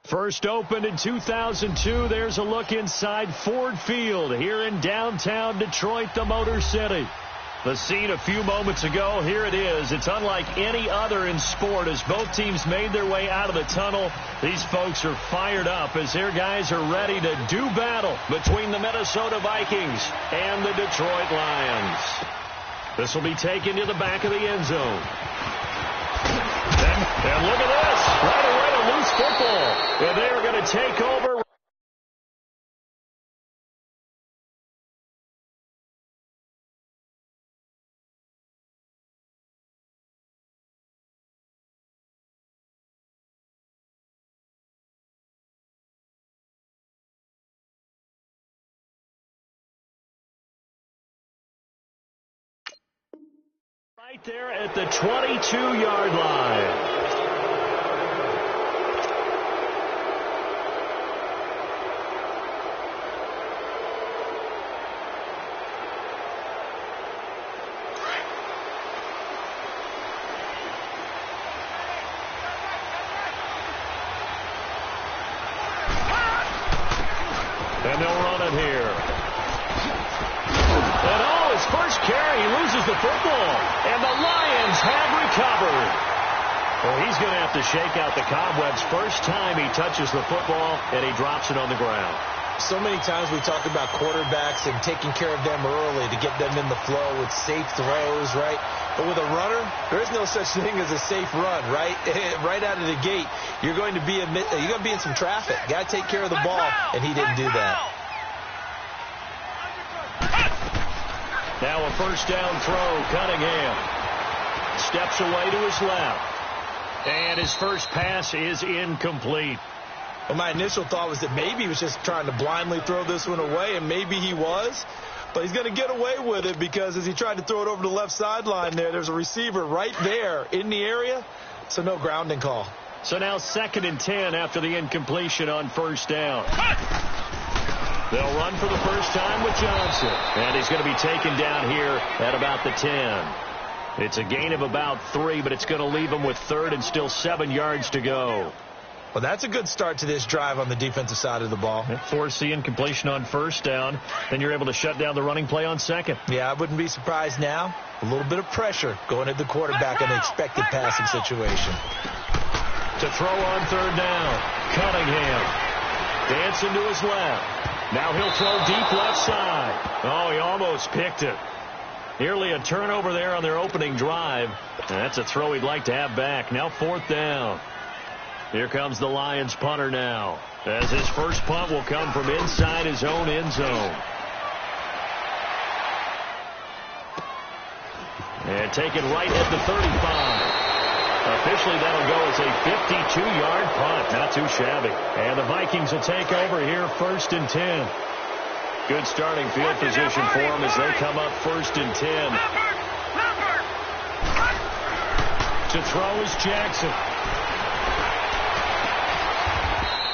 First opened in 2002. There's a look inside Ford Field here in downtown Detroit, the Motor City. The scene a few moments ago, here it is. It's unlike any other in sport as both teams made their way out of the tunnel. These folks are fired up as their guys are ready to do battle between the Minnesota Vikings and the Detroit Lions. This will be taken to the back of the end zone. And look at this. Right away, a loose football. And they are going to take over. Right there at the 22-yard line. And they'll run it here. And oh, his first carry, he loses the football. And the Lions have recovered. Well, he's going to have to shake out the cobwebs first time he touches the football, and he drops it on the ground. So many times we talk about quarterbacks and taking care of them early to get them in the flow with safe throws, right? But with a runner, there is no such thing as a safe run, right? Right out of the gate, you're going to be in some traffic. Got to take care of the ball, and he didn't do that. Now a first down throw. Cunningham steps away to his left. And his first pass is incomplete. Well, my initial thought was that maybe he was just trying to blindly throw this one away, and maybe he was. But he's going to get away with it because as he tried to throw it over the left sideline there's a receiver right there in the area, so no grounding call. So now 2nd and 10 after the incompletion on first down. They'll run for the first time with Johnson. And he's going to be taken down here at about the 10. It's a gain of about 3, but it's going to leave him with 3rd and still 7 yards to go. Well, that's a good start to this drive on the defensive side of the ball. Force the incompletion on first down. Then you're able to shut down the running play on 2nd. Yeah, I wouldn't be surprised now. A little bit of pressure going at the quarterback in the expected passing situation. To throw on 3rd down. Cunningham dancing to his left. Now he'll throw deep left side. Oh, he almost picked it. Nearly a turnover there on their opening drive. And that's a throw he'd like to have back. Now 4th down. Here comes the Lions punter now, as his first punt will come from inside his own end zone. And taken right at the 35. Officially, that'll go as a 52-yard punt. Not too shabby. And the Vikings will take over here 1st and 10. Good starting field position for them as they come up 1st and 10. To throw is Jackson.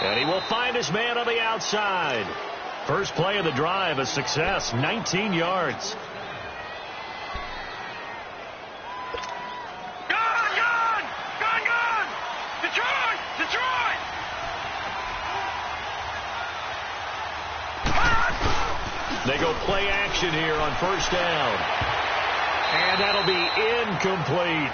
And he will find his man on the outside. First play of the drive, a success, 19 yards. They go play action here on first down. And that'll be incomplete.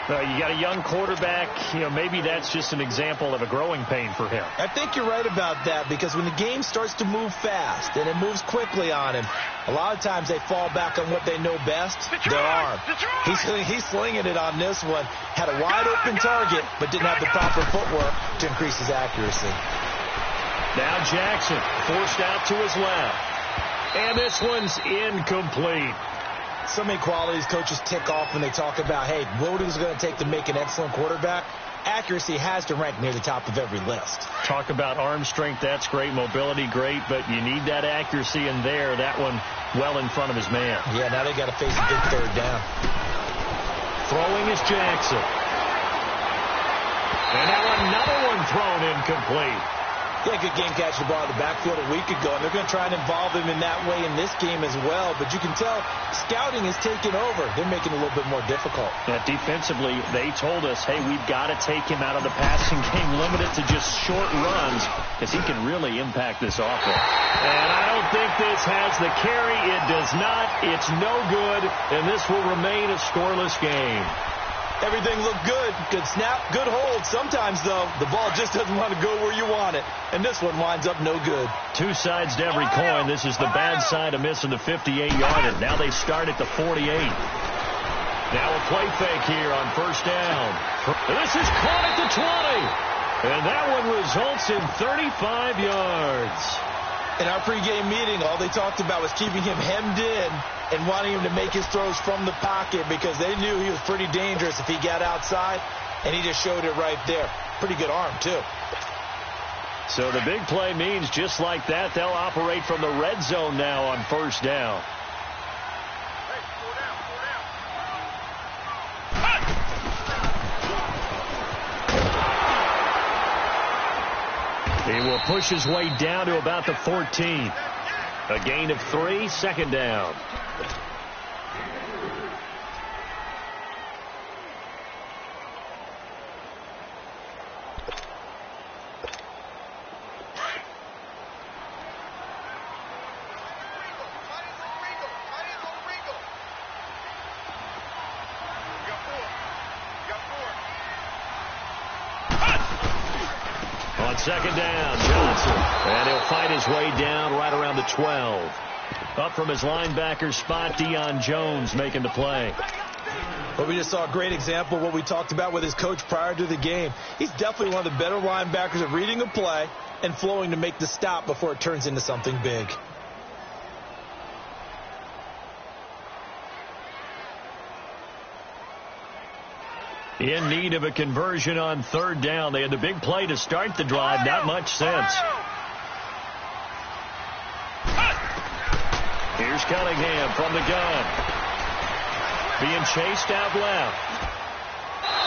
You got a young quarterback. Maybe that's just an example of a growing pain for him. I think you're right about that because when the game starts to move fast and it moves quickly on him, a lot of times they fall back on what they know best, their arm. He's slinging it on this one. Had a wide open target, but didn't have the proper footwork to increase his accuracy. Now Jackson forced out to his left. And this one's incomplete. So many qualities coaches tick off when they talk about, hey, what is it going to take to make an excellent quarterback? Accuracy has to rank near the top of every list. Talk about arm strength, that's great. Mobility, great. But you need that accuracy in there. That one well in front of his man. Yeah, now they got to face a big 3rd down. Throwing is Jackson. And now another one thrown incomplete. Yeah, good game catching the ball in the backfield a week ago, and they're going to try and involve him in that way in this game as well. But you can tell scouting is taking over. They're making it a little bit more difficult. Yeah, defensively, they told us, hey, we've got to take him out of the passing game, limit it to just short runs, because he can really impact this offense. And I don't think this has the carry. It does not. It's no good, and this will remain a scoreless game. Everything looked good. Good snap, good hold. Sometimes, though, the ball just doesn't want to go where you want it. And this one winds up no good. Two sides to every coin. This is the bad side of missing the 58-yarder. Now they start at the 48. Now a play fake here on first down. This is caught at the 20. And that one results in 35 yards. In our pregame meeting, all they talked about was keeping him hemmed in and wanting him to make his throws from the pocket because they knew he was pretty dangerous if he got outside, and he just showed it right there. Pretty good arm, too. So the big play means just like that, they'll operate from the red zone now on first down. He will push his way down to about the 14. A gain of 3, second down. On second down, Johnson. And he'll fight his way down right around the 12. Up from his linebacker spot, Deion Jones making the play. Well, we just saw a great example of what we talked about with his coach prior to the game. He's definitely one of the better linebackers at reading a play and flowing to make the stop before it turns into something big. In need of a conversion on third down. They had the big play to start the drive. Not much sense. Here's Cunningham from the gun. Being chased out left.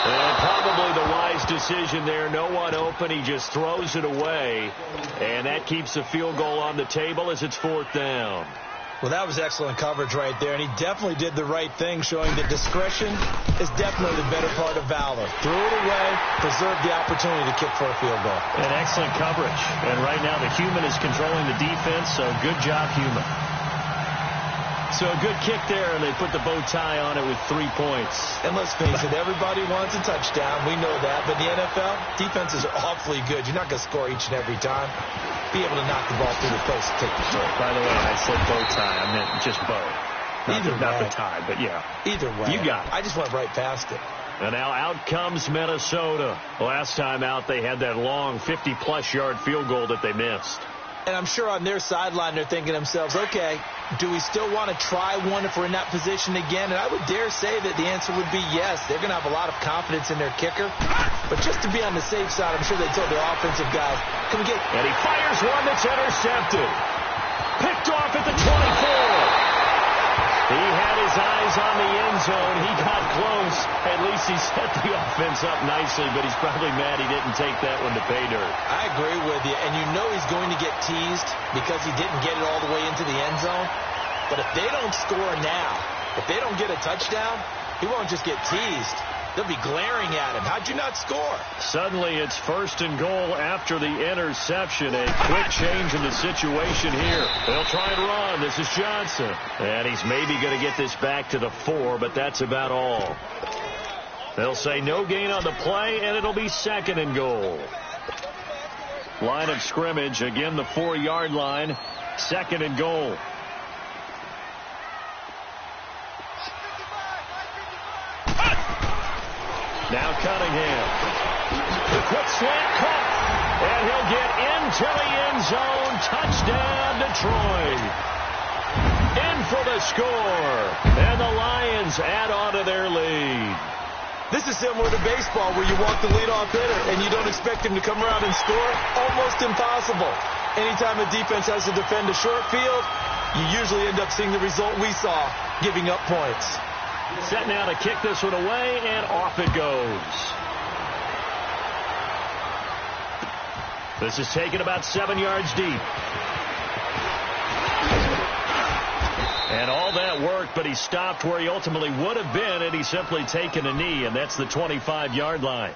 And probably the wise decision there. No one open. He just throws it away. And that keeps the field goal on the table as it's fourth down. Well, that was excellent coverage right there, and he definitely did the right thing, showing that discretion is definitely the better part of valor. Threw it away, preserved the opportunity to kick for a field goal. And excellent coverage. And right now the human is controlling the defense, so good job, human. So a good kick there, and they put the bow tie on it with 3 points. And let's face it, everybody wants a touchdown. We know that. But in the NFL, defenses are awfully good. You're not going to score each and every time. Be able to knock the ball through the post and take the shot. By the way, I said bow tie. I meant just bow. Not the tie, but yeah. Either way. You got it. I just went right past it. And now out comes Minnesota. Last time out, they had that long 50-plus yard field goal that they missed. And I'm sure on their sideline they're thinking to themselves, okay, do we still want to try one if we're in that position again? And I would dare say that the answer would be yes. They're going to have a lot of confidence in their kicker. But just to be on the safe side, I'm sure they told their offensive guys, come get. And he fires one that's intercepted. Picked off at the 24. He had his eyes on the end zone. He got close. At least he set the offense up nicely, but he's probably mad he didn't take that one to pay dirt. I agree with you, and you know he's going to get teased because he didn't get it all the way into the end zone. But if they don't score now, if they don't get a touchdown, he won't just get teased. They'll be glaring at him. How'd you not score? Suddenly it's first and goal after the interception. A quick change in the situation here. They'll try and run. This is Johnson. And he's maybe going to get this back to the 4, but that's about all. They'll say no gain on the play, and it'll be second and goal. Line of scrimmage, again the 4-yard line. Second and goal. Now Cunningham. The quick slant caught. And he'll get into the end zone. Touchdown, Detroit. In for the score. And the Lions add on to their lead. This is similar to baseball where you walk the leadoff hitter and you don't expect him to come around and score. Almost impossible. Anytime a defense has to defend a short field, you usually end up seeing the result we saw, giving up points. Set now to kick this one away, and off it goes. This is taken about 7 yards deep. And all that work, but he stopped where he ultimately would have been had he simply taken a knee, and that's the 25-yard line.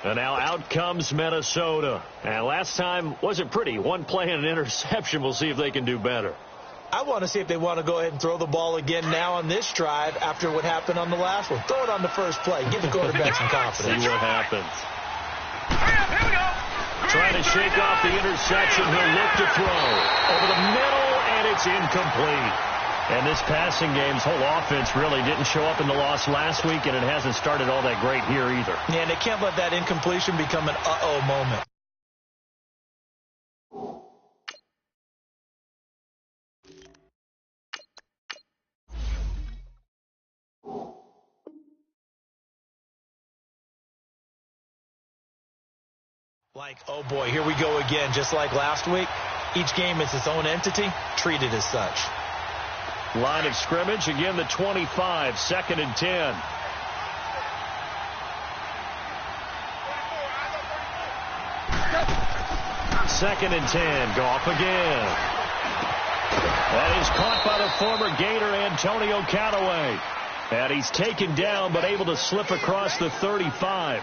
And now out comes Minnesota. And last time wasn't pretty. One play and an interception. We'll see if they can do better. I want to see if they want to go ahead and throw the ball again now on this drive after what happened on the last one. Throw it on the first play. Give the quarterback some confidence. See what happens. Trying to shake off the interception. He'll look to throw. Over the middle, and it's incomplete. And this passing game's whole offense really didn't show up in the loss last week, and it hasn't started all that great here either. Yeah, and they can't let that incompletion become an uh-oh moment. Like, oh boy, here we go again. Just like last week, each game is its own entity, treated as such. Line of scrimmage, again the 25, 2nd and 10. Second and 10, Goff again. That is caught by the former Gator Antonio Callaway. And he's taken down but able to slip across the 35.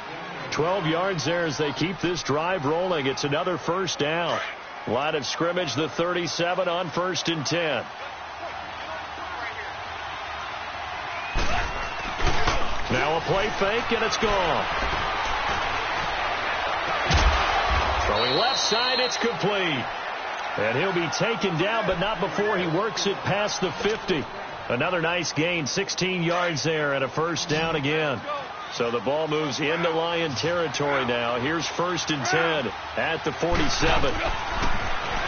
12 yards there as they keep this drive rolling. It's another first down. Line of scrimmage, the 37 on 1st and 10. Now a play fake, and it's gone. Throwing left side, it's complete. And he'll be taken down, but not before he works it past the 50. Another nice gain, 16 yards there, and a first down again. So the ball moves into Lion territory now. Here's 1st and 10 at the 47.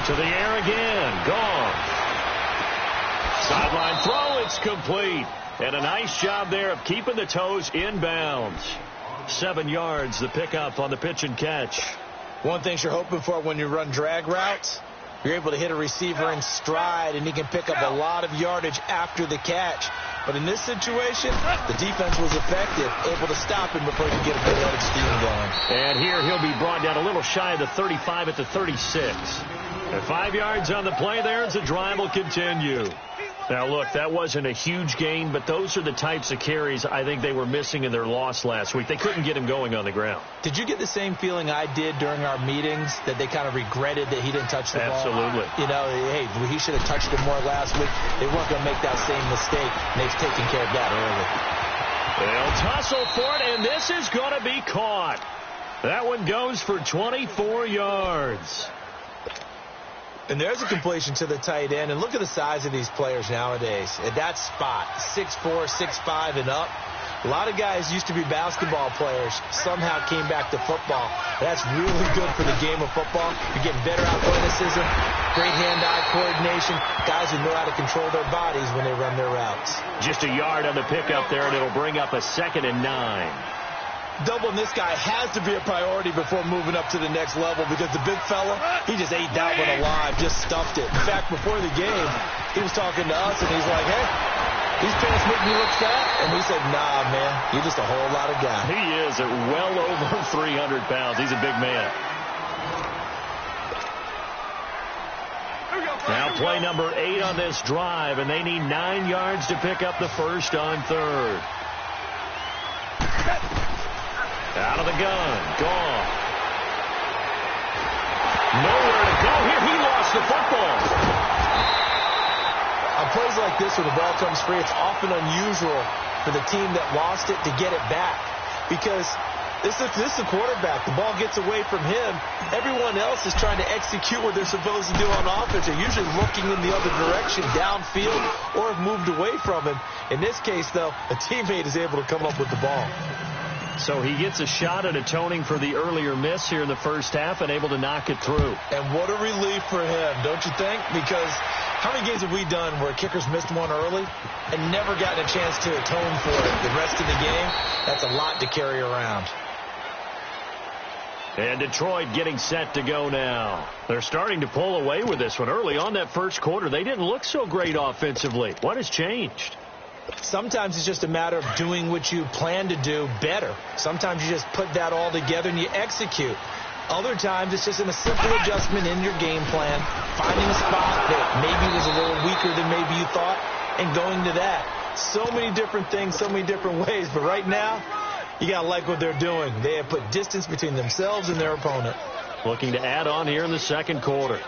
To the air again. Gone. Sideline throw. It's complete. And a nice job there of keeping the toes inbounds. 7 yards, the pickup on the pitch and catch. One thing you're hoping for when you run drag routes, you're able to hit a receiver in stride, and he can pick up a lot of yardage after the catch. But in this situation, the defense was effective, able to stop him before he could get a good head of steam going. And here he'll be brought down a little shy of the 35 at the 36. And 5 yards on the play there as the drive will continue. Now, look, that wasn't a huge gain, but those are the types of carries I think they were missing in their loss last week. They couldn't get him going on the ground. Did you get the same feeling I did during our meetings, that they kind of regretted that he didn't touch the ball? Absolutely. You know, hey, he should have touched it more last week. They weren't going to make that same mistake, and they've taken care of that early. They'll tussle for it, and this is going to be caught. That one goes for 24 yards. And there's a completion to the tight end. And look at the size of these players nowadays. At that spot, 6'4", 6'5", and up. A lot of guys used to be basketball players, somehow came back to football. That's really good for the game of football. You're getting better athleticism, great hand-eye coordination, guys who know how to control their bodies when they run their routes. Just a yard on the pickup there, and it'll bring up a 2nd and 9. Doubling this guy has to be a priority before moving up to the next level, because the big fella, he just ate that one alive, just stuffed it. In fact, before the game, he was talking to us, and he's like, hey, these pants make me look fat? And we said, nah, man, you're just a whole lot of guy. He is at well over 300 pounds. He's a big man. Now play number 8 on this drive, and they need 9 yards to pick up the first on 3rd. Out of the gun. Gone. Nowhere to go here. He lost the football. On plays like this where the ball comes free, it's often unusual for the team that lost it to get it back, because this is the quarterback. The ball gets away from him. Everyone else is trying to execute what they're supposed to do on offense. They're usually looking in the other direction, downfield, or have moved away from him. In this case, though, a teammate is able to come up with the ball. So he gets a shot at atoning for the earlier miss here in the first half and able to knock it through. And what a relief for him, don't you think? Because how many games have we done where kickers missed one early and never gotten a chance to atone for it the rest of the game? That's a lot to carry around. And Detroit getting set to go now. They're starting to pull away with this one. Early on that first quarter, they didn't look so great offensively. What has changed? Sometimes it's just a matter of doing what you plan to do better. Sometimes you just put that all together and you execute. Other times, it's just in a simple adjustment in your game plan, finding a spot that maybe was a little weaker than maybe you thought, and going to that. So many different things, so many different ways. But right now, you got to like what they're doing. They have put distance between themselves and their opponent. Looking to add on here in the second quarter.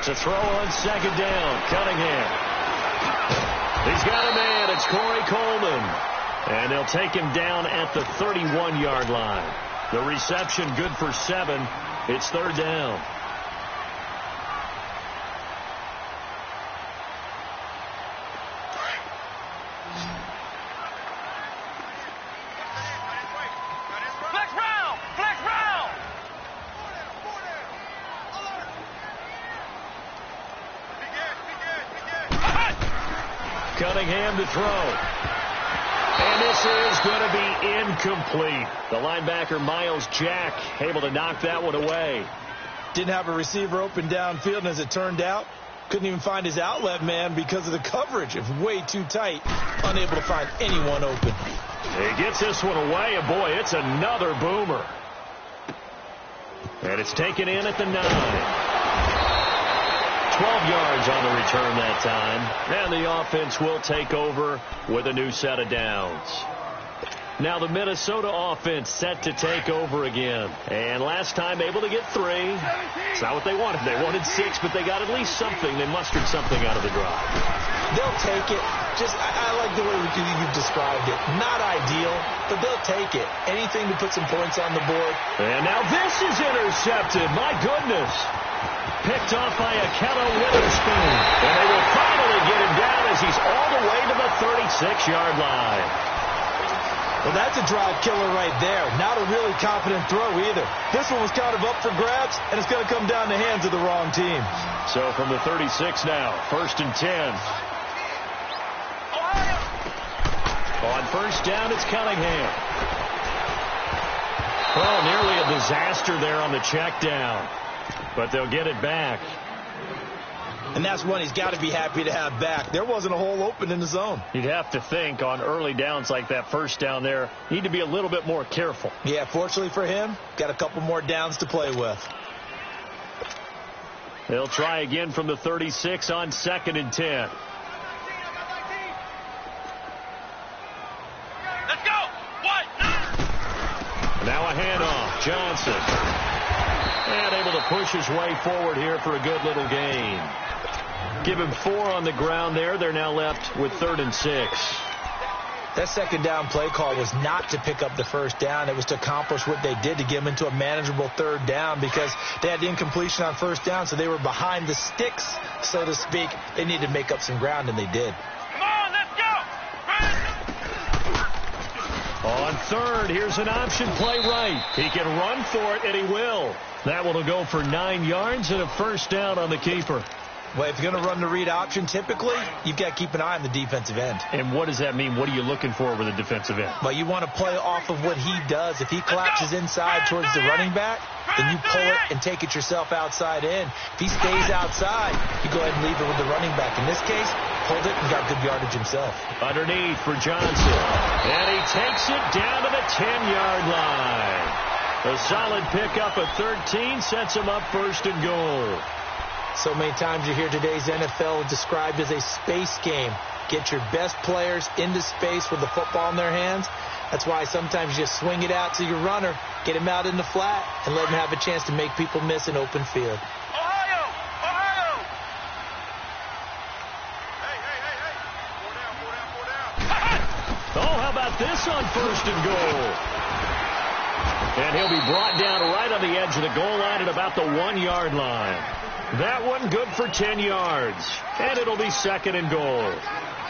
To throw on second down, Cunningham. He's got a man. It's Corey Coleman. And they'll take him down at the 31-yard line. The reception good for 7. It's third down. Cunningham to throw. And this is going to be incomplete. The linebacker, Miles Jack, able to knock that one away. Didn't have a receiver open downfield, and as it turned out, couldn't even find his outlet man because of the coverage. It was way too tight. Unable to find anyone open. He gets this one away, and boy, it's another boomer. And it's taken in at the 9. 12 yards on the return that time. And the offense will take over with a new set of downs. Now the Minnesota offense set to take over again. And last time able to get 3. It's not what they wanted. They wanted 6, but they got at least something. They mustered something out of the drive. They'll take it. I like the way you've described it. Not ideal, but they'll take it. Anything to put some points on the board. And now this is intercepted. My goodness. Picked off by Akello Witherspoon. And they will finally get him down as he's all the way to the 36-yard line. Well, that's a drive killer right there. Not a really confident throw either. This one was kind of up for grabs, and it's going to come down the hands of the wrong team. So from the 36 now, 1st and 10. On first down, it's Cunningham. Oh, nearly a disaster there on the check down. But they'll get it back. And that's one he's got to be happy to have back. There wasn't a hole open in the zone. You'd have to think on early downs like that first down there, need to be a little bit more careful. Yeah, fortunately for him, got a couple more downs to play with. They'll try again from the 36 on 2nd and 10. Let's go! What? Now a handoff. Johnson. And able to push his way forward here for a good little gain. Give him 4 on the ground there. They're now left with 3rd and 6. That second down play call was not to pick up the first down. It was to accomplish what they did to get them into a manageable 3rd down because they had the incompletion on first down, so they were behind the sticks, so to speak. They needed to make up some ground, and they did. Come on, let's go! On 3rd, here's an option play right. He can run for it, and he will. That one will go for 9 yards and a first down on the keeper. Well, if you're going to run the read option, typically, you've got to keep an eye on the defensive end. And what does that mean? What are you looking for with a defensive end? Well, you want to play off of what he does. If he collapses inside towards the running back, then you pull it and take it yourself outside in. If he stays outside, you go ahead and leave it with the running back. In this case, pulled it and got good yardage himself. Underneath for Johnson. And he takes it down to the 10-yard line. A solid pickup at 13 sets him up 1st and goal. So many times you hear today's NFL described as a space game. Get your best players into space with the football in their hands. That's why sometimes you just swing it out to your runner, get him out in the flat, and let him have a chance to make people miss an open field. Ohio! Ohio! Hey! Four down. Oh, how about this on 1st and goal? And he'll be brought down right on the edge of the goal line at about the 1-yard line. That one good for 10 yards. And it'll be 2nd and goal.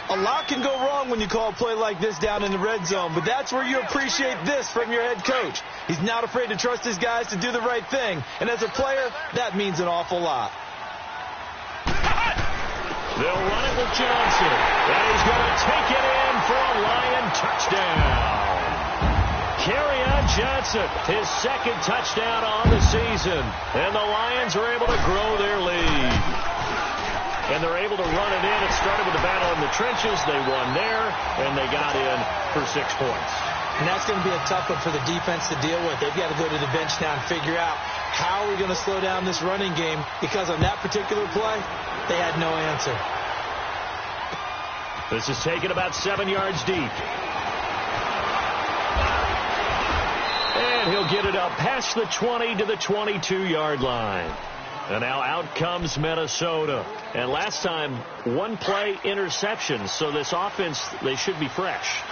A lot can go wrong when you call a play like this down in the red zone, but that's where you appreciate this from your head coach. He's not afraid to trust his guys to do the right thing. And as a player, that means an awful lot. They'll run it with Johnson. And he's going to take it in for a Lion touchdown. Kerryon Johnson, his second touchdown on the season. And the Lions are able to grow their lead. And they're able to run it in. It started with the battle in the trenches. They won there, and they got in for 6 points. And that's going to be a tough one for the defense to deal with. They've got to go to the bench now and figure out how are we going to slow down this running game, because on that particular play, they had no answer. This is taken about 7 yards deep. And he'll get it up past the 20 to the 22-yard line. And now out comes Minnesota. And last time, one-play interception. So this offense, they should be fresh.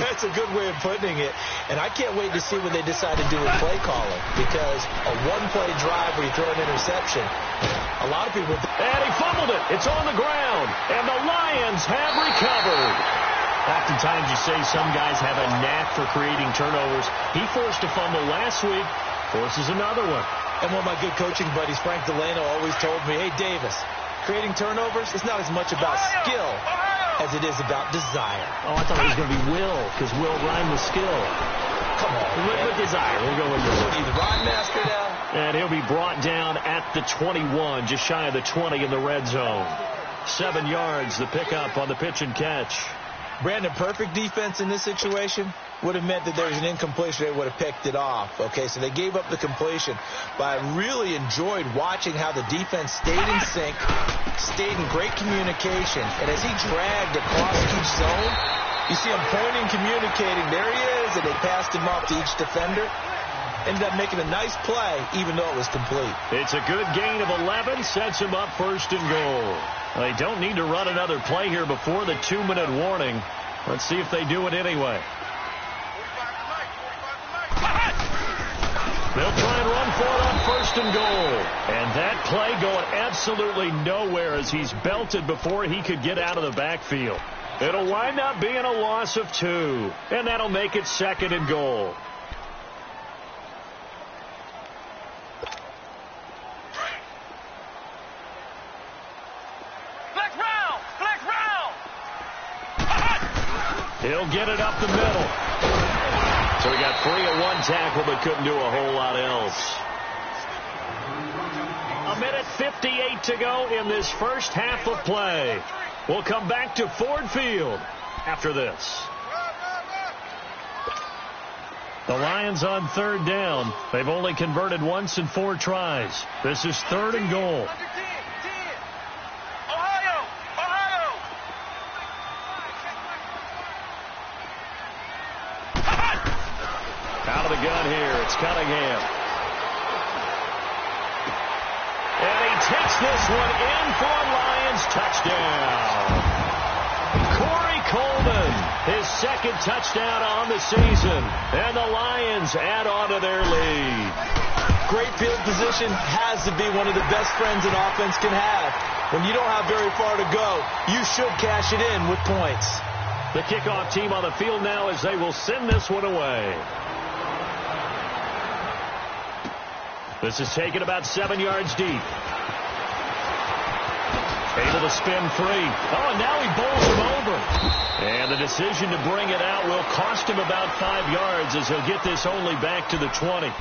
That's a good way of putting it. And I can't wait to see what they decide to do with play calling. Because a one-play drive where you throw an interception, a lot of people... And he fumbled it. It's on the ground. And the Lions have recovered. Oftentimes you say some guys have a knack for creating turnovers. He forced a fumble last week. Forces another one. And one of my good coaching buddies, Frank Delano, always told me, hey, Davis, creating turnovers is not as much about skill as it is about desire. Oh, I thought it was going to be will, because will rhyme with skill. Come on. With desire. We'll go with will. He's the rhyme master now. And he'll be brought down at the 21, just shy of the 20 in the red zone. 7 yards, the pickup on the pitch and catch. Brandon, perfect defense in this situation would have meant that there was an incompletion. They would have picked it off. Okay, so they gave up the completion. But I really enjoyed watching how the defense stayed in sync, stayed in great communication. And as he dragged across each zone, you see him pointing, communicating. There he is, and they passed him off to each defender. Ended up making a nice play, even though it was complete. It's a good gain of 11, sets him up first and goal. They don't need to run another play here before the 2-minute warning. Let's see if they do it anyway. They'll try and run for it on first and goal. And that play going absolutely nowhere as he's belted before he could get out of the backfield. It'll wind up being a loss of 2. And that'll make it second and goal. He'll get it up the middle. So he got free at one tackle, but couldn't do a whole lot else. 1:58 to go in this first half of play. We'll come back to Ford Field after this. The Lions on third down. They've only converted once in 4 tries. This is third and goal. Out of the gun here, it's Cunningham. And he takes this one in for a Lions touchdown. Corey Coleman, his second touchdown on the season. And the Lions add on to their lead. Great field position has to be one of the best friends an offense can have. When you don't have very far to go, you should cash it in with points. The kickoff team on the field now as they will send this one away. This is taken about 7 yards deep. Able to spin free. Oh, and now he bowls him over. And the decision to bring it out will cost him about 5 yards as he'll get this only back to the 20.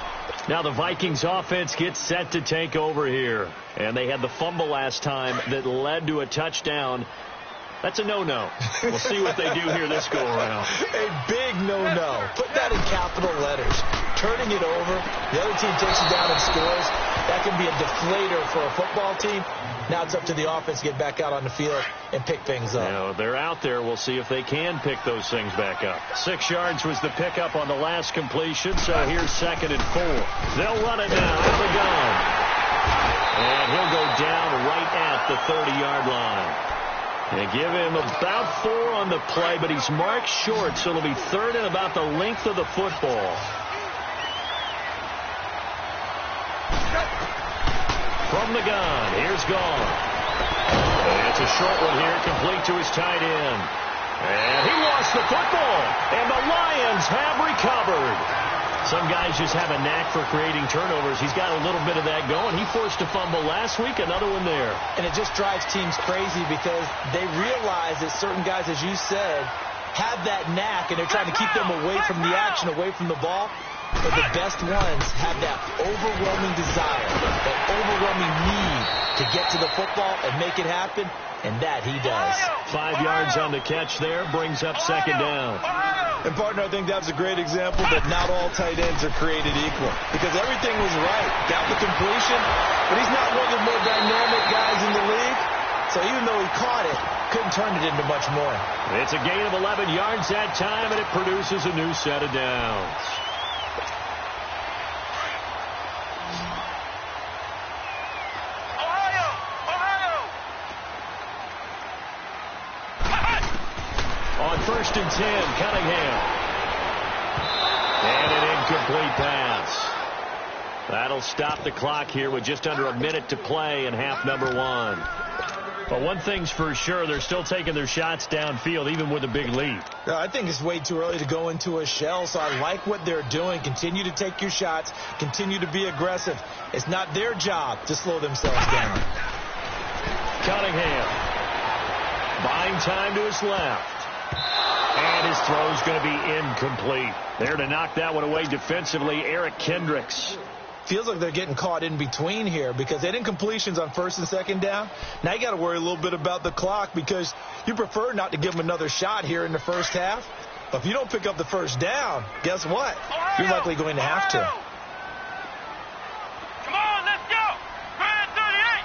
Now the Vikings offense gets set to take over here. And they had the fumble last time that led to a touchdown. That's a no-no. We'll see what they do here this go-around. A big no-no. Put that in capital letters. Turning it over, the other team takes it down and scores. That can be a deflator for a football team. Now it's up to the offense to get back out on the field and pick things up. Now, they're out there. We'll see if they can pick those things back up. 6 yards was the pickup on the last completion, so here's second and 4. They'll run it now out of the gun. And he'll go down right at the 30-yard line. They give him about 4 on the play, but he's marked short, so it'll be third and about the length of the football. From the gun, here's Gone. And it's a short one here, complete to his tight end. And he lost the football, and the Lions have recovered. Some guys just have a knack for creating turnovers. He's got a little bit of that going. He forced a fumble last week, another one there. And it just drives teams crazy because they realize that certain guys, as you said, have that knack, and they're trying to keep them away from the action, away from the ball. But the best ones have that overwhelming desire, that overwhelming need to get to the football and make it happen, and that he does. 5 yards on the catch there, brings up second down. And, partner, I think that was a great example that not all tight ends are created equal because everything was right. Got the completion, but he's not one of the more dynamic guys in the league. So even though he caught it, couldn't turn it into much more. It's a gain of 11 yards that time, and it produces a new set of downs. On 1st and 10, Cunningham. And an incomplete pass. That'll stop the clock here with just under a minute to play in half number 1. But one thing's for sure, they're still taking their shots downfield, even with a big lead. No, I think it's way too early to go into a shell, so I like what they're doing. Continue to take your shots. Continue to be aggressive. It's not their job to slow themselves down. Cunningham. Buying time to his left. And his throw's going to be incomplete. There to knock that one away defensively, Eric Kendricks. Feels like they're getting caught in between here because they had incompletions on 1st and 2nd down. Now you got to worry a little bit about the clock because you prefer not to give them another shot here in the first half. But if you don't pick up the first down, guess what? You're likely going to have to. Come on, let's go. Grand 38.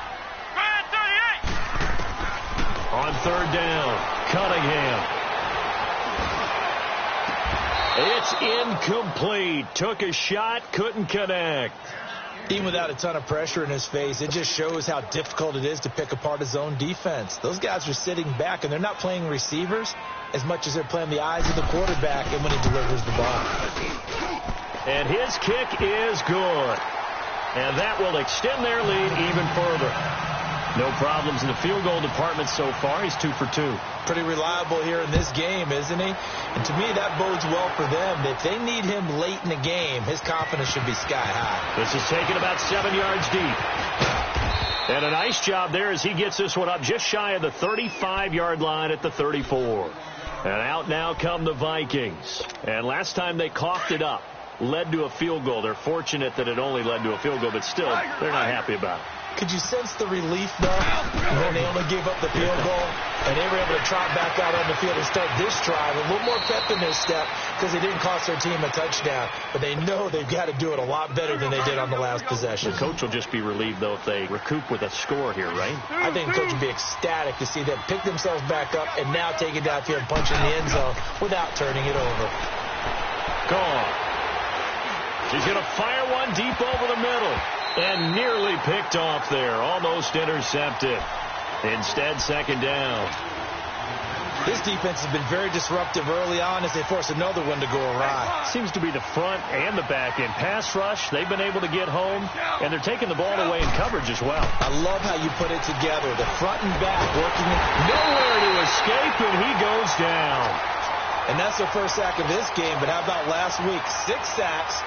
On 3rd down, Cunningham. It's incomplete. Took a shot, couldn't connect. Even without a ton of pressure in his face, it just shows how difficult it is to pick apart his own defense. Those guys are sitting back, and they're not playing receivers as much as they're playing the eyes of the quarterback and when he delivers the ball. And his kick is good. And that will extend their lead even further. No problems in the field goal department so far. He's 2 for 2. Pretty reliable here in this game, isn't he? And to me, that bodes well for them. If they need him late in the game, his confidence should be sky high. This is taken about 7 yards deep. And a nice job there as he gets this one up just shy of the 35-yard line at the 34. And out now come the Vikings. And last time they coughed it up, led to a field goal. They're fortunate that it only led to a field goal, but still, they're not happy about it. Could you sense the relief, though, when they only gave up the field goal and they were able to trot back out on the field and start this drive a little more pep in their step because they didn't cost their team a touchdown, but they know they've got to do it a lot better than they did on the last possession. The coach will just be relieved, though, if they recoup with a score here, right? I think the coach would be ecstatic to see them pick themselves back up and now take it downfield and punch in the end zone without turning it over. Gone. He's going to fire one deep over the middle. And nearly picked off there. Almost intercepted. Instead, 2nd down. This defense has been very disruptive early on as they force another one to go awry. Seems to be the front and the back end. Pass rush, they've been able to get home, and they're taking the ball away in coverage as well. I love how you put it together. The front and back working. Nowhere to escape, and he goes down. And that's their first sack of this game, but how about last week? 6 sacks.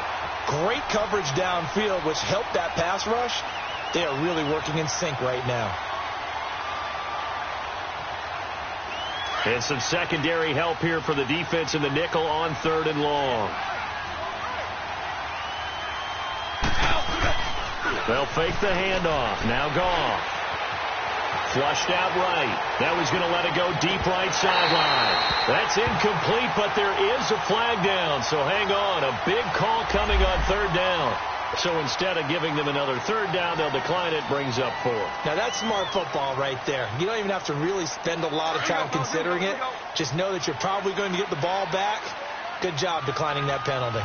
Great coverage downfield, which helped that pass rush. They are really working in sync right now. And some secondary help here for the defense in the nickel on 3rd and long. They'll fake the handoff. Now Goff. Flushed out right. Now he's going to let it go deep right sideline. That's incomplete, but there is a flag down. So hang on. A big call coming on 3rd down. So instead of giving them another 3rd down, they'll decline it. Brings up 4. Now that's smart football right there. You don't even have to really spend a lot of time considering it. Just know that you're probably going to get the ball back. Good job declining that penalty.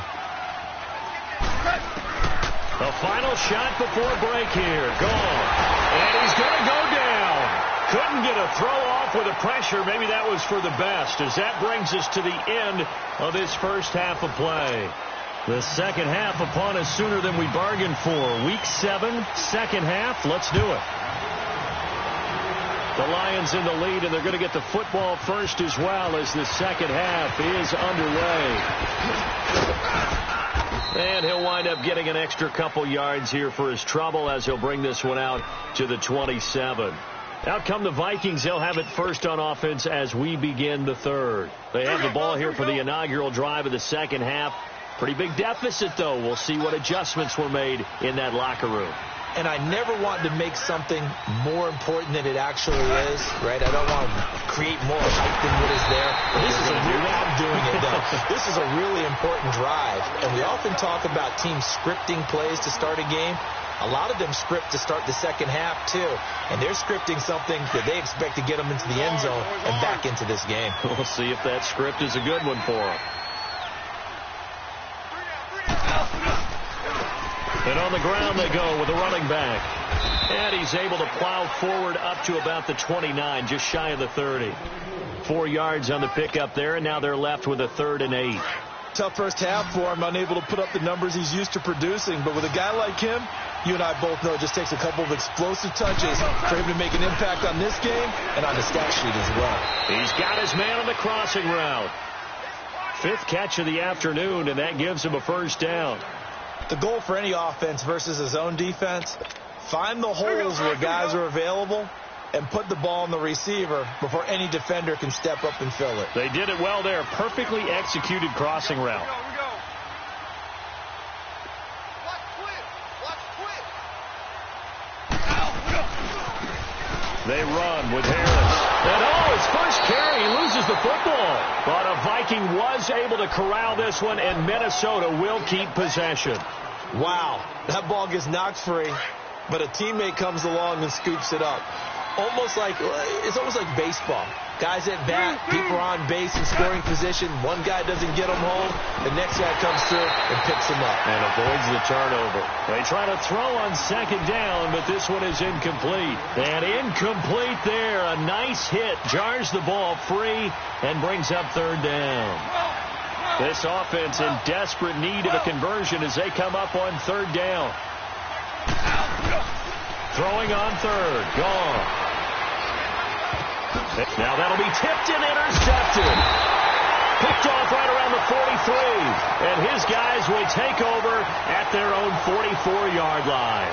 The final shot before break here. Gone. And he's going to go down. Couldn't get a throw off with the pressure. Maybe that was for the best, as that brings us to the end of this first half of play. The second half upon us sooner than we bargained for. Week 7, second half. Let's do it. The Lions in the lead, and they're going to get the football first as well as the second half is underway. And he'll wind up getting an extra couple yards here for his trouble as he'll bring this one out to the 27. Out come the Vikings. They'll have it first on offense as we begin the third. They have the ball here for the inaugural drive of the second half. Pretty big deficit, though. We'll see what adjustments were made in that locker room. And I never want to make something more important than it actually is, right? I don't want to create more hype than what is there. I'm doing it, though. This is a really important drive, and we often talk about teams scripting plays to start a game. A lot of them script to start the second half, too. And they're scripting something that they expect to get them into the end zone and back into this game. We'll see if that script is a good one for them. And on the ground they go with a running back. And he's able to plow forward up to about the 29, just shy of the 30. 4 yards on the pickup there, and now they're left with a 3rd and 8. Tough first half for him, unable to put up the numbers he's used to producing. But with a guy like him, you and I both know it just takes a couple of explosive touches for him to make an impact on this game and on the stat sheet as well. He's got his man on the crossing route. 5th catch of the afternoon, and that gives him a first down. The goal for any offense versus his own defense, find the holes where guys are available and put the ball on the receiver before any defender can step up and fill it. They did it well there. Perfectly executed crossing route. They run with Harris. And his first carry, he loses the football. But a Viking was able to corral this one, and Minnesota will keep possession. Wow, that ball gets knocked free, but a teammate comes along and scoops it up. It's almost like baseball. Guys at bat, people are on base in scoring position. One guy doesn't get them home. The next guy comes through and picks him up. And avoids the turnover. They try to throw on second down, but this one is incomplete. And incomplete there. A nice hit. Jars the ball free and brings up 3rd down. This offense in desperate need of a conversion as they come up on 3rd down. Throwing on 3rd. Gone. Now that'll be tipped and intercepted. Picked off right around the 43. And his guys will take over at their own 44-yard line.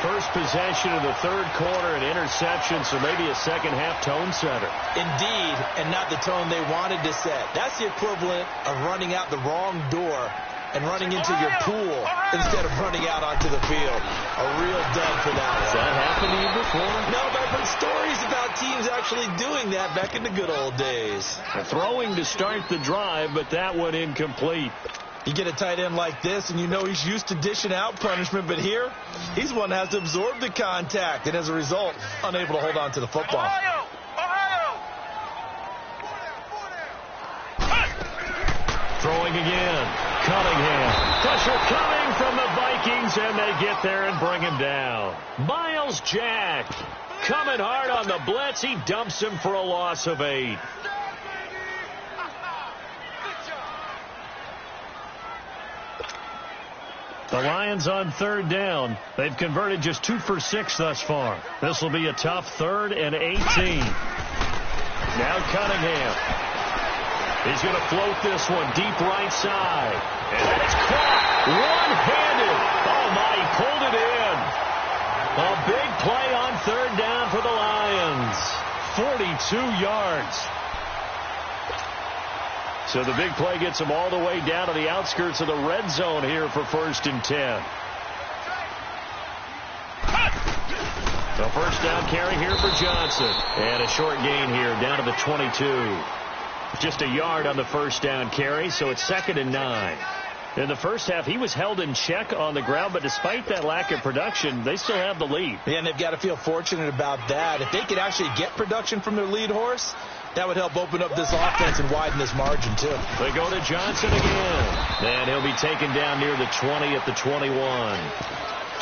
First possession of the 3rd quarter, an interception, so maybe a second-half tone setter. Indeed, and not the tone they wanted to set. That's the equivalent of running out the wrong door and running into your pool instead of running out onto the field. A real dud for that one. Has that happened to you before? No, but I've heard stories about teams actually doing that back in the good old days. Throwing to start the drive, but that one incomplete. You get a tight end like this, and you know he's used to dishing out punishment, but here, he's one that has to absorb the contact, and as a result, unable to hold on to the football. Throwing again. Cunningham. Pressure coming from the Vikings, and they get there and bring him down. Miles Jack coming hard on the blitz. He dumps him for a loss of 8. The Lions on 3rd down. They've converted just 2 for 6 thus far. This will be a tough 3rd and 18. Now Cunningham. He's going to float this one deep right side. And it's caught one-handed. Oh, my, he pulled it in. A big play on 3rd down for the Lions. 42 yards. So the big play gets them all the way down to the outskirts of the red zone here for 1st and 10. The first down carry here for Johnson. And a short gain here down to the 22. Just a yard on the first down carry, so it's 2nd and 9. In the first half, he was held in check on the ground, but despite that lack of production, they still have the lead. Yeah, and they've got to feel fortunate about that. If they could actually get production from their lead horse, that would help open up this offense and widen this margin, too. They go to Johnson again, and he'll be taken down near the 20 at the 21.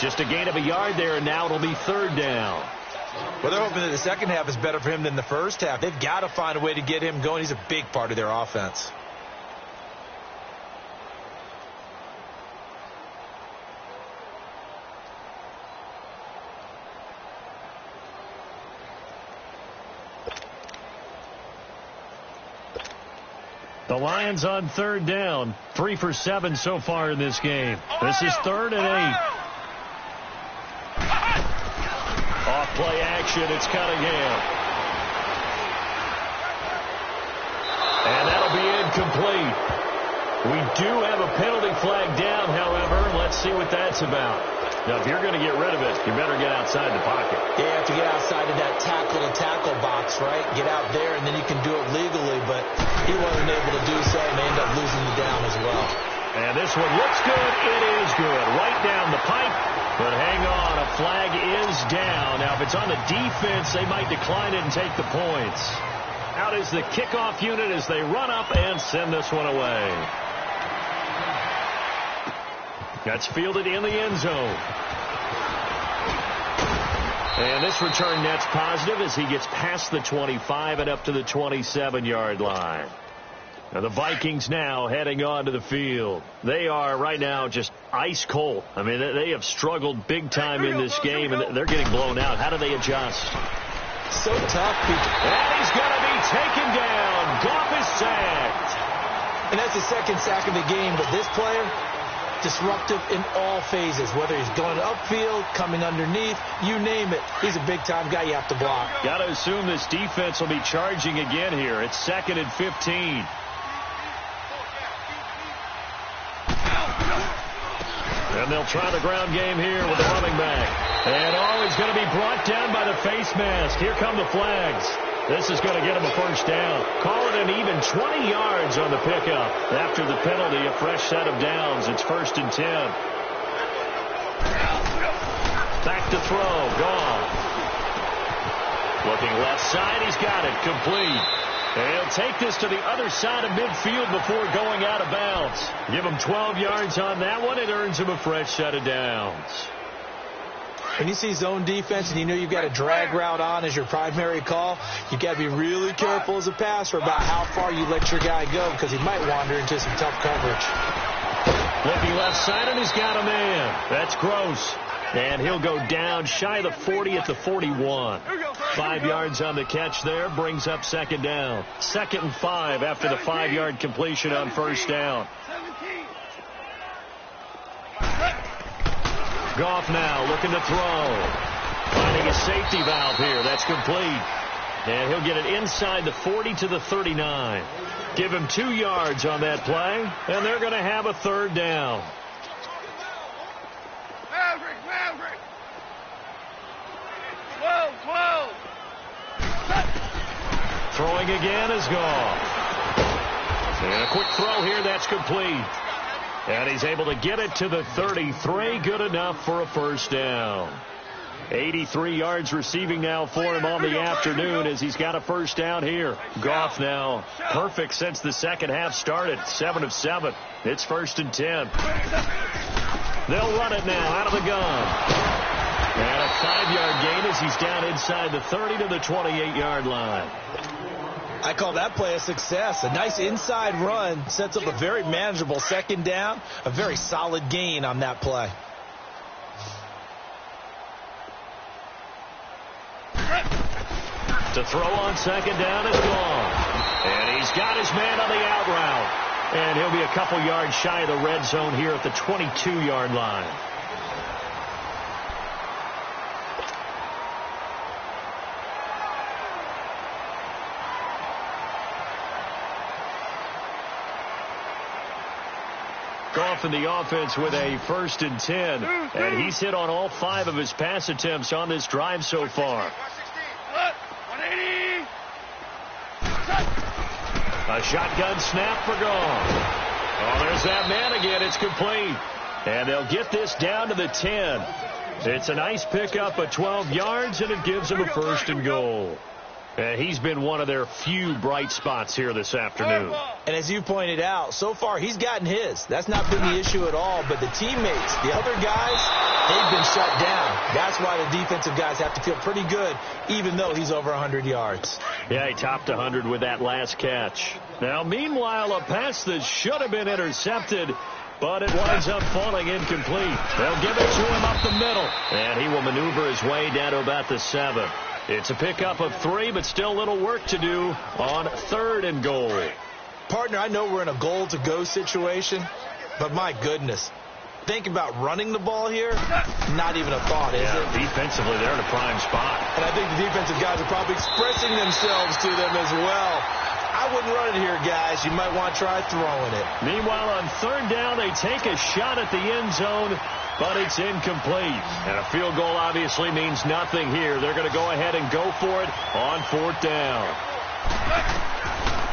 Just a gain of a yard there, and now it'll be 3rd down. Well, they're hoping that the second half is better for him than the first half. They've got to find a way to get him going. He's a big part of their offense. The Lions on third down. 3 for 7 so far in this game. This is 3rd and 8. Off play action. It's Cunningham. And that'll be incomplete. We do have a penalty flag down, however. Let's see what that's about. Now, if you're going to get rid of it, you better get outside the pocket. Yeah, you have to get outside of that tackle-to-tackle box, right? Get out there, and then you can do it legally, but he wasn't able to do so, and they end up losing the down as well. And this one looks good. It is good. Right down the pipe. But hang on, a flag is down. Now, if it's on the defense, they might decline it and take the points. Out is the kickoff unit as they run up and send this one away. That's fielded in the end zone. And this return net's positive as he gets past the 25 and up to the 27-yard line. Now the Vikings now heading onto the field. They are right now just ice cold. I mean, they have struggled big time in this game, and they're getting blown out. How do they adjust? So tough. And he's going to be taken down. Goff is sacked. And that's the second sack of the game, but this player, disruptive in all phases, whether he's going upfield, coming underneath, you name it. He's a big-time guy you have to block. Got to assume this defense will be charging again here. It's 2nd and 15. And they'll try the ground game here with the running back. And he's going to be brought down by the face mask. Here come the flags. This is going to get him a first down. Call it an even 20 yards on the pickup. After the penalty, a fresh set of downs. It's 1st and 10. Back to throw. Gone. Looking left side. He's got it. Complete. And he'll take this to the other side of midfield before going out of bounds. Give him 12 yards on that one. It earns him a fresh set of downs. When you see zone defense and you know you've got a drag route on as your primary call, you've got to be really careful as a passer about how far you let your guy go because he might wander into some tough coverage. Looking left side, and he's got a man. That's Gross. And he'll go down shy of the 40 at the 41. 5 yards on the catch there, brings up 2nd down. 2nd and 5 after the 5-yard completion on 1st down. Goff now looking to throw. Finding a safety valve here. That's complete. And he'll get it inside the 40 to the 39. Give him 2 yards on that play, and they're going to have a 3rd down. Throwing again is Goff. And a quick throw here. That's complete. And he's able to get it to the 33. Good enough for a first down. 83 yards receiving now for him on the afternoon as he's got a first down here. Goff now perfect since the second half started. 7 of 7. It's 1st and 10. They'll run it now out of the gun. And a 5-yard gain as he's down inside the 30 to the 28-yard line. I call that play a success. A nice inside run sets up a very manageable 2nd down. A very solid gain on that play. To throw on 2nd down is gone. And he's got his man on the out route. And he'll be a couple yards shy of the red zone here at the 22-yard line. Goff in the offense with a 1st and 10. And he's hit on all 5 of his pass attempts on this drive so far. A shotgun snap for Goff. Oh, there's that man again. It's complete. And they'll get this down to the 10. It's a nice pickup of 12 yards, and it gives them a 1st and goal. He's been one of their few bright spots here this afternoon. And as you pointed out, so far he's gotten his. That's not been the issue at all. But the teammates, the other guys, they've been shut down. That's why the defensive guys have to feel pretty good, even though he's over 100 yards. Yeah, he topped 100 with that last catch. Now, meanwhile, a pass that should have been intercepted, but it winds up falling incomplete. They'll give it to him up the middle, and he will maneuver his way down to about the 7. It's a pickup of 3, but still little work to do on 3rd and goal. Partner, I know we're in a goal-to-go situation, but my goodness. Think about running the ball here, not even a thought, is it? Defensively, they're in a prime spot. And I think the defensive guys are probably expressing themselves to them as well. I wouldn't run it here, guys. You might want to try throwing it. Meanwhile, on third down, they take a shot at the end zone, but it's incomplete. And a field goal obviously means nothing here. They're going to go ahead and go for it on fourth down.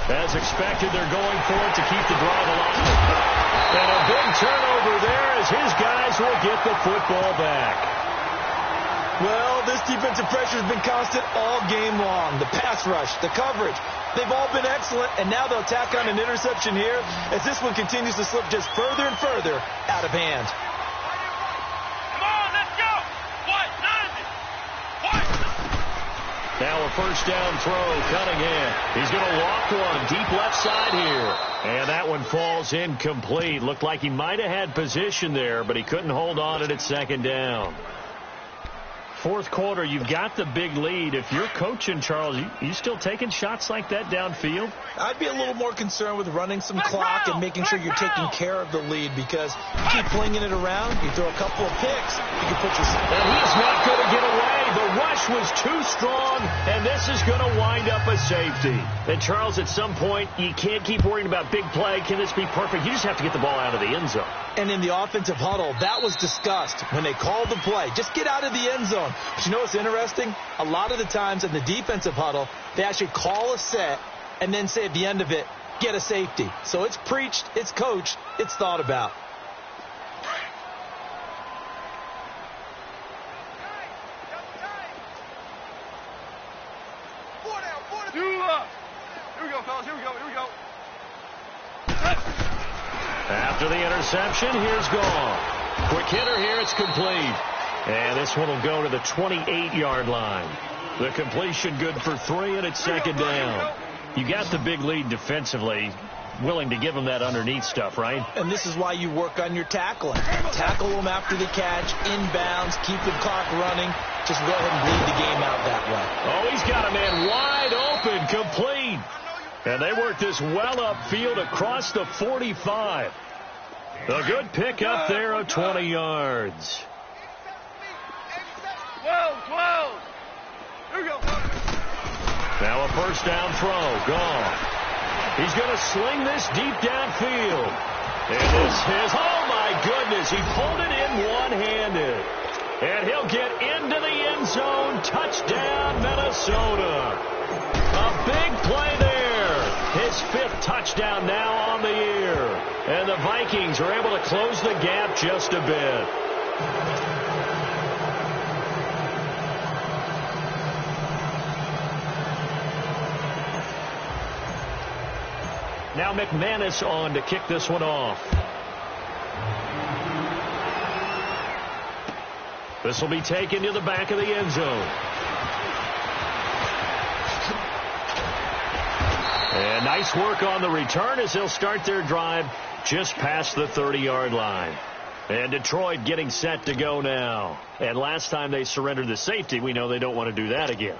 As expected, they're going for it to keep the drive alive. And a big turnover there as his guys will get the football back. Well, this defensive pressure has been constant all game long. The pass rush, the coverage, they've all been excellent, and now they'll tack on an interception here as this one continues to slip just further and further out of hand. Come on, let's go. What? Now a first down throw, Cunningham. He's going to walk one deep left side here. And that one falls incomplete. Looked like he might have had position there, but he couldn't hold on to it at second down. Fourth quarter, you've got the big lead. If you're coaching, Charles, you still taking shots like that downfield? I'd be a little more concerned with running some clock and making sure you're taking care of the lead, because you keep flinging it around, you throw a couple of picks, you can put yourself... And he's not going to get away. The rush was too strong, and this is going to wind up a safety. And, Charles, at some point, you can't keep worrying about big play. Can this be perfect? You just have to get the ball out of the end zone. And in the offensive huddle, that was discussed when they called the play. Just get out of the end zone. But you know what's interesting? A lot of the times in the defensive huddle, they actually call a set and then say at the end of it, get a safety. So it's preached, it's coached, it's thought about. Here we go, fellas. Here we go. After the interception, here's gone. Quick hitter here, it's complete. And this one will go to the 28-yard line. The completion good for 3, and it's second down. You got the big lead defensively, willing to give them that underneath stuff, right? And this is why you work on your tackling. Tackle them after the catch, inbounds, keep the clock running. Just go ahead and bleed the game out that way. Oh, he's got a man wide open, complete. And they work this well upfield across the 45. A good pick up there of 20 yards. 12. Here we go. Now a first down throw, gone. He's going to sling this deep downfield. And this is, oh my goodness, he pulled it in one-handed. And he'll get into the end zone. Touchdown, Minnesota. A big play there. His 5th touchdown now on the year. And the Vikings are able to close the gap just a bit. Now McManus on to kick this one off. This will be taken to the back of the end zone. And nice work on the return as they'll start their drive just past the 30-yard line. And Detroit getting set to go now. And last time they surrendered the safety, we know they don't want to do that again.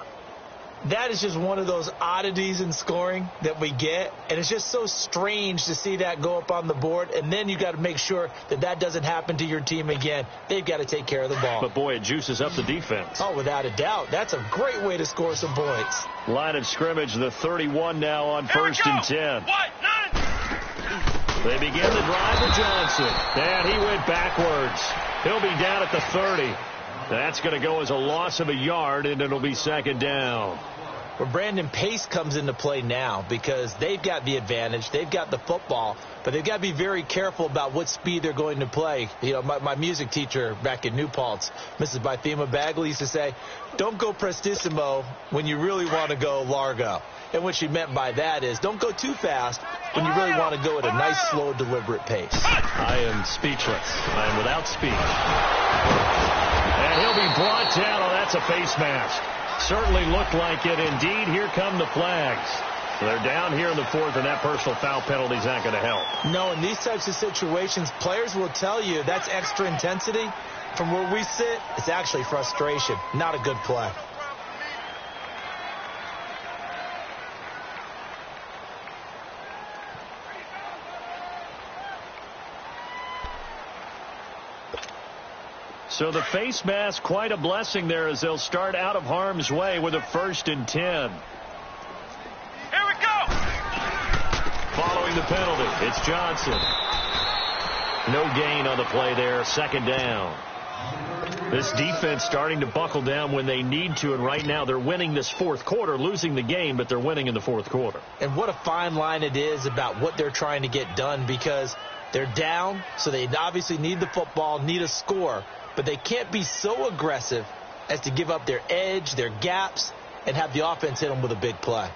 That is just one of those oddities in scoring that we get, and it's just so strange to see that go up on the board, and then you got to make sure that that doesn't happen to your team again. They've got to take care of the ball. But, boy, it juices up the defense. Oh, without a doubt. That's a great way to score some points. Line of scrimmage, the 31 now on first and 10. What? 9. They begin the drive with Johnson. And he went backwards. He'll be down at the 30. That's going to go as a loss of a yard, and it'll be second down. Where Brandon Pace comes into play now, because they've got the advantage, they've got the football, but they've got to be very careful about what speed they're going to play. You know, my music teacher back in New Paltz, Mrs. Bythema Bagley, used to say, don't go prestissimo when you really want to go largo. And what she meant by that is don't go too fast when you really want to go at a nice, slow, deliberate pace. I am speechless. I am without speech. And he'll be brought down. Oh, that's a face mask. Certainly looked like it. Indeed, here come the flags. So they're down here in the 4th, and that personal foul penalty is not going to help. No, in these types of situations, players will tell you that's extra intensity. From where we sit, it's actually frustration, not a good play. So the face mask, quite a blessing there as they'll start out of harm's way with a 1st and 10. Here we go. Following the penalty, it's Johnson. No gain on the play there, 2nd down. This defense starting to buckle down when they need to, and right now they're winning this 4th quarter, losing the game, but they're winning in the 4th quarter. And what a fine line it is about what they're trying to get done, because they're down, so they obviously need the football, need a score, but they can't be so aggressive as to give up their edge, their gaps, and have the offense hit them with a big play.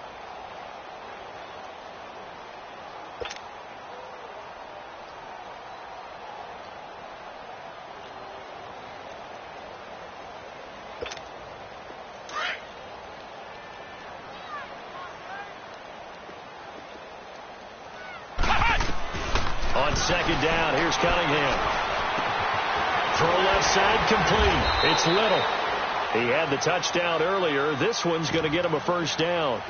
On 2nd down, here's Cunningham. Throw left side complete. It's Little. He had the touchdown earlier. This one's going to get him a 1st down.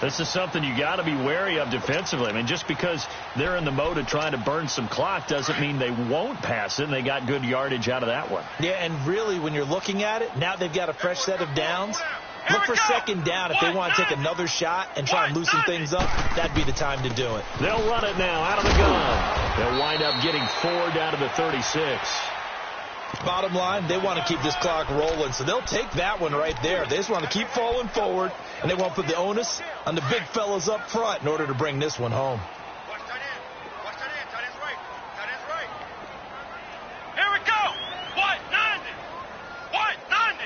This is something you got to be wary of defensively. I mean, just because they're in the mode of trying to burn some clock doesn't mean they won't pass it, and they got good yardage out of that one. Yeah, and really, when you're looking at it, now they've got a fresh set of downs. Look for 2nd down if they want to take another shot and try and loosen things up. That'd be the time to do it. They'll run it now out of the gun. They'll wind up getting 4 down to the 36. Bottom line, they want to keep this clock rolling, so they'll take that one right there. They just want to keep falling forward, and they want to put the onus on the big fellas up front in order to bring this one home. Watch that in. Watch that in. That is right. That is right. Here we go. White 90. White 90.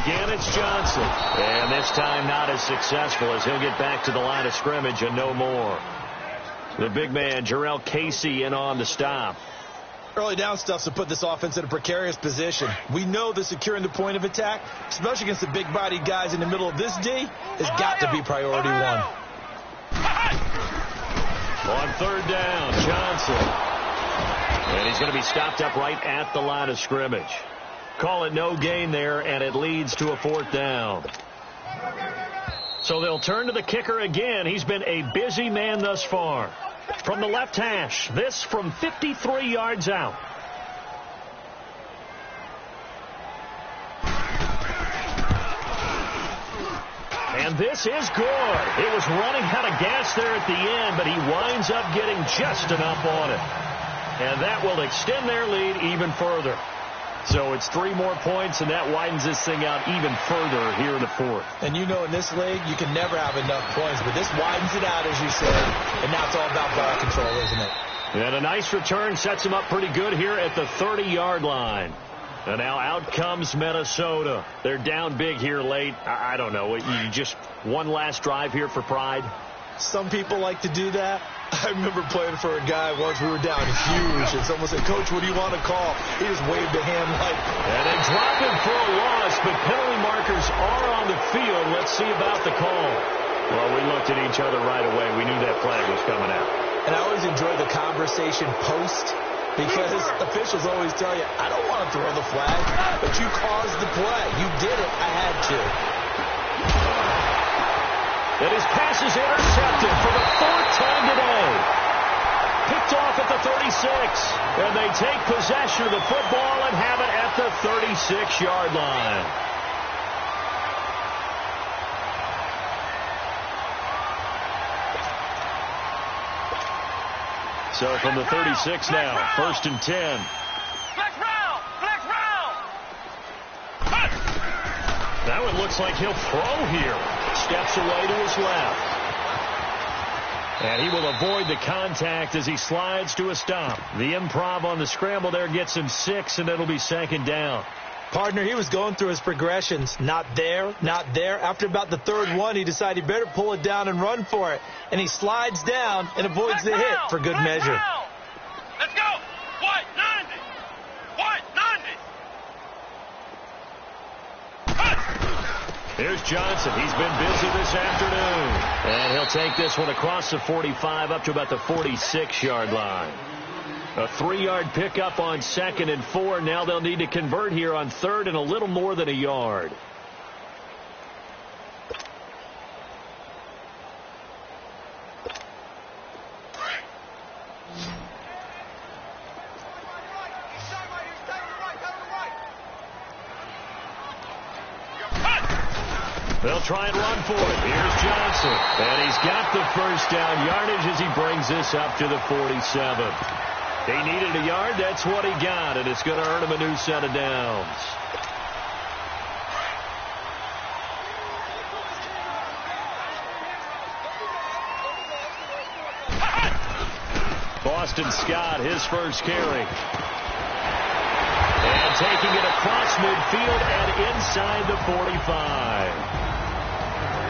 Again, it's Johnson. And this time not as successful as he'll get back to the line of scrimmage and no more. The big man, Jarrell Casey, in on the stop. Early down stuff to put this offense in a precarious position. We know that securing the point of attack, especially against the big-bodied guys in the middle of this D, has got to be priority one. On 3rd down, Johnson. And he's going to be stopped up right at the line of scrimmage. Call it no gain there, and it leads to a 4th down. So they'll turn to the kicker again. He's been a busy man thus far. From the left hash, this from 53 yards out. And this is good. It was running out of gas there at the end, but he winds up getting just enough on it. And that will extend their lead even further. So it's 3 more points, and that widens this thing out even further here in the 4th. And you know, in this league, you can never have enough points, but this widens it out, as you said, and now it's all about ball control, isn't it? And a nice return sets him up pretty good here at the 30-yard line. And now out comes Minnesota. They're down big here late. I don't know. You just one last drive here for pride? Some people like to do that. I remember playing for a guy once. We were down huge, and someone said, "Coach, what do you want to call?" He just waved a hand like... And they drop him for a loss, but penalty markers are on the field. Let's see about the call. Well, we looked at each other right away. We knew that flag was coming out. And I always enjoy the conversation post, because officials always tell you, "I don't want to throw the flag, but you caused the play. You did it. I had to." And his pass is intercepted for the 4th time today. Picked off at the 36. And they take possession of the football and have it at the 36-yard line. So from the 36 now, 1st and 10. Flex round. Flex round. That one looks like he'll throw here. Steps away to his left. And he will avoid the contact as he slides to a stop. The improv on the scramble there gets him 6, and it'll be 2nd down. Partner, he was going through his progressions. Not there, not there. After about the 3rd one, he decided he better pull it down and run for it. And he slides down and avoids the hit for good measure. Let's go. White 90. White 90. Here's Johnson. He's been busy this afternoon. And he'll take this one across the 45 up to about the 46-yard line. A 3-yard pickup on 2nd and 4. Now they'll need to convert here on 3rd and a little more than a yard. They'll try and run for it. Here's Johnson. And he's got the first down yardage as he brings this up to the 47. He needed a yard. That's what he got, and it's going to earn him a new set of downs. Boston Scott, his first carry. And taking it across midfield and inside the 45.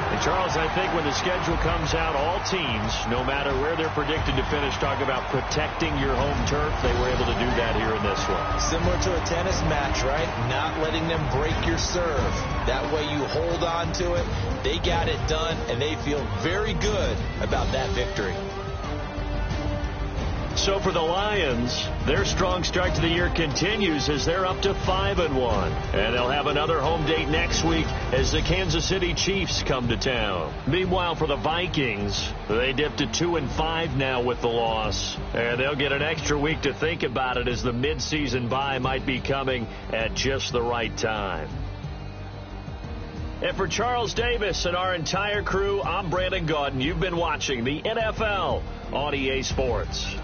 And Charles, I think when the schedule comes out, all teams, no matter where they're predicted to finish, talk about protecting your home turf. They were able to do that here in this one. Similar to a tennis match, right? Not letting them break your serve. That way you hold on to it. They got it done, and they feel very good about that victory. So for the Lions, their strong start to the year continues as they're up to 5-1. And they'll have another home date next week as the Kansas City Chiefs come to town. Meanwhile, for the Vikings, they dipped to 2-5 now with the loss. And they'll get an extra week to think about it as the midseason bye might be coming at just the right time. And for Charles Davis and our entire crew, I'm Brandon Gaudin. You've been watching the NFL on EA Sports.